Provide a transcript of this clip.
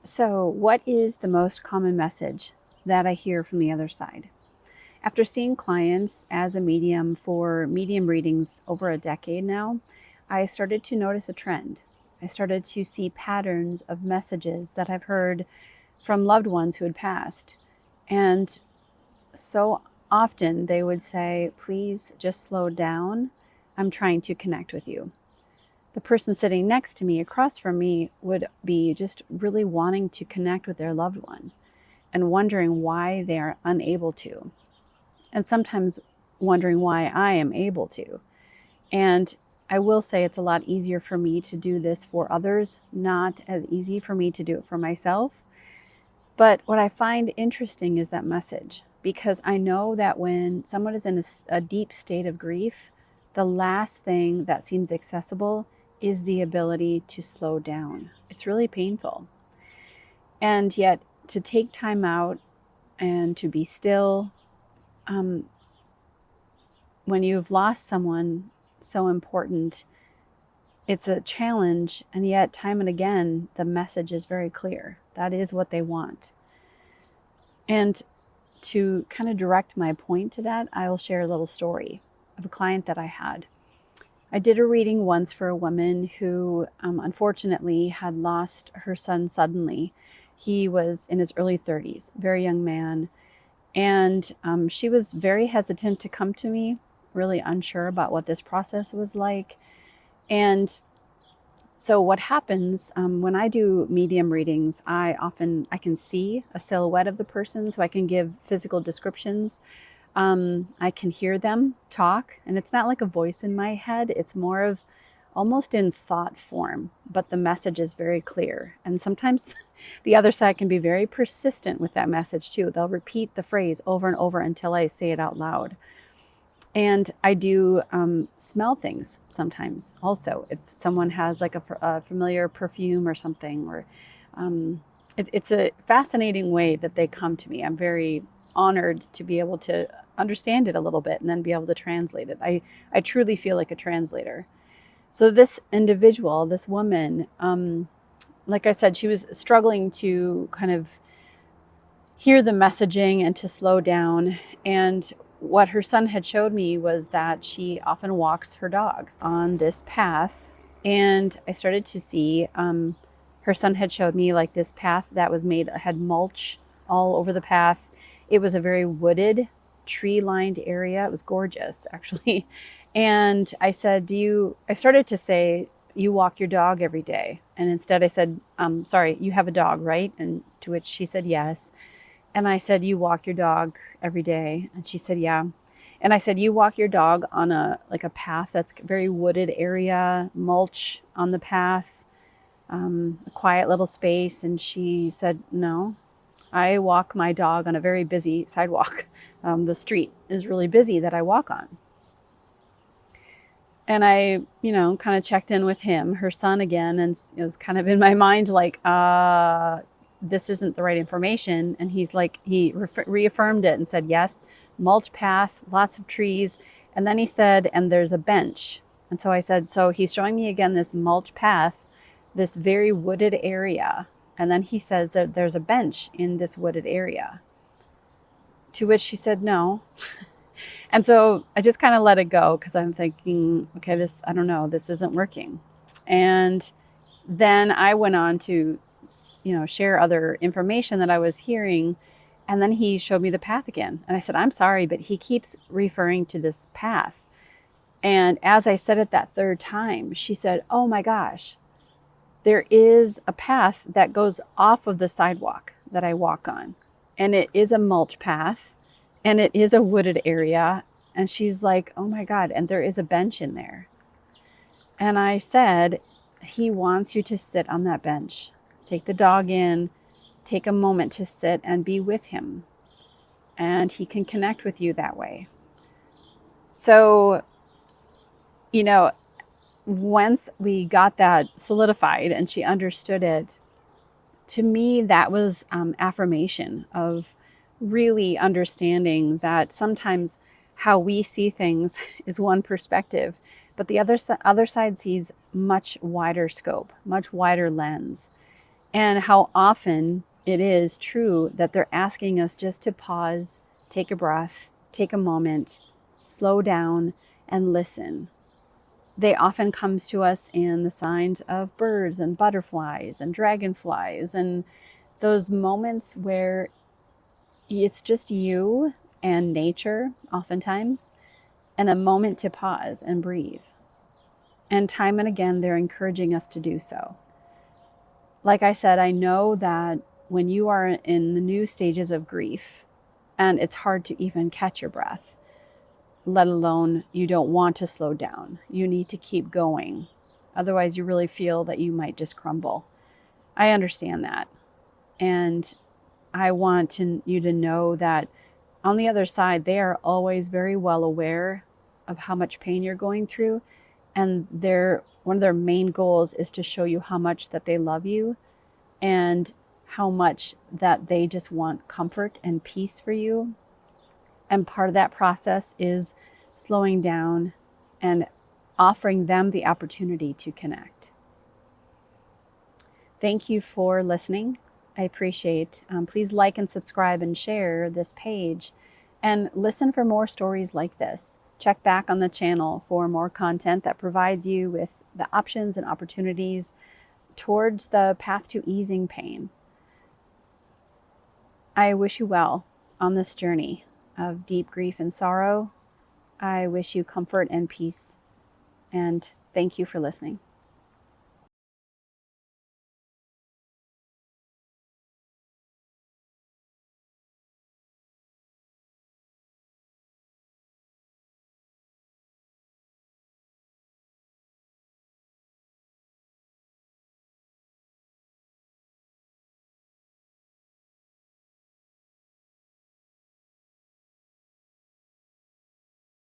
So, what is the most common message that I hear from the other side? After seeing clients as a medium for medium readings over a decade now, I started to notice a trend. I started to see patterns of messages that I've heard from loved ones who had passed. And so often they would say, "Please just slow down. I'm trying to connect with you." The person sitting next to me, across from me, would be just really wanting to connect with their loved one and wondering why they are unable to, and sometimes wondering why I am able to. And I will say it's a lot easier for me to do this for others, not as easy for me to do it for myself. But what I find interesting is that message, because I know that when someone is in a deep state of grief, the last thing that seems accessible is the ability to slow down. It's really painful. And yet, to take time out and to be still, um, when you've lost someone so important, it's a challenge. And yet, time and again, the message is very clear. That is what they want. And to kind of direct my point to that, I will share a little story of a client that I had. I did a reading once for a woman who unfortunately had lost her son suddenly. He was in his early 30s, very young man. And she was very hesitant to come to me, really unsure about what this process was like. And so what happens when I do medium readings, I can see a silhouette of the person, so I can give physical descriptions. I can hear them talk, and it's not like a voice in my head. It's more of almost in thought form, but the message is very clear. And sometimes the other side can be very persistent with that message too. They'll repeat the phrase over and over until I say it out loud. And I do smell things sometimes also. If someone has like a familiar perfume or something, or it's a fascinating way that they come to me. I'm very honored to be able to understand it a little bit and then be able to translate it. I truly feel like a translator. So this individual, this woman, like I said, she was struggling to kind of hear the messaging and to slow down. And what her son had showed me was that she often walks her dog on this path. And I started to see her son had showed me like this path that was made, had mulch all over the path. It was a very wooded, tree lined area. It was gorgeous, actually. And I said, I started to say, "You walk your dog every day." And instead I said, "Sorry, you have a dog, right?" And to which she said, "Yes." And I said, "You walk your dog every day?" And she said, "Yeah." And I said, "You walk your dog on a path that's very wooded area, mulch on the path, a quiet little space?" And she said, "No, I walk my dog on a very busy sidewalk. The street is really busy that I walk on." And I, kind of checked in with him, her son again, and it was kind of in my mind like, this isn't the right information. And he's like, he reaffirmed it and said, "Yes, mulch path, lots of trees." And then he said, "And there's a bench." And so I said, so he's showing me again this mulch path, this very wooded area. And then he says that there's a bench in this wooded area. To which she said, "No." And so I just kind of let it go because I'm thinking, okay, I don't know, this isn't working. And then I went on to, share other information that I was hearing. And then he showed me the path again. And I said, "I'm sorry, but he keeps referring to this path." And as I said it that third time, she said, "Oh my gosh, there is a path that goes off of the sidewalk that I walk on. And it is a mulch path. And it is a wooded area." And she's like, "Oh my God, and there is a bench in there." And I said, "He wants you to sit on that bench. Take the dog in, take a moment to sit and be with him. And he can connect with you that way." So, once we got that solidified and she understood it, to me, that was affirmation of really understanding that sometimes how we see things is one perspective, but the other side sees much wider scope, much wider lens. and how often it is true that they're asking us just to pause, take a breath, take a moment, slow down, and listen. They often comes to us in the signs of birds and butterflies and dragonflies, and those moments where it's just you and nature oftentimes, and a moment to pause and breathe. And time and again, they're encouraging us to do so. Like I said, I know that when you are in the new stages of grief, and it's hard to even catch your breath, let alone you don't want to slow down. You need to keep going. Otherwise, you really feel that you might just crumble. I understand that. And I want you to know that on the other side, they are always very well aware of how much pain you're going through. And one of their main goals is to show you how much that they love you and how much that they just want comfort and peace for you. And part of that process is slowing down and offering them the opportunity to connect. Thank you for listening. I appreciate. Please like and subscribe and share this page, and listen for more stories like this. Check back on the channel for more content that provides you with the options and opportunities towards the path to easing pain. I wish you well on this journey of deep grief and sorrow. I wish you comfort and peace, and thank you for listening.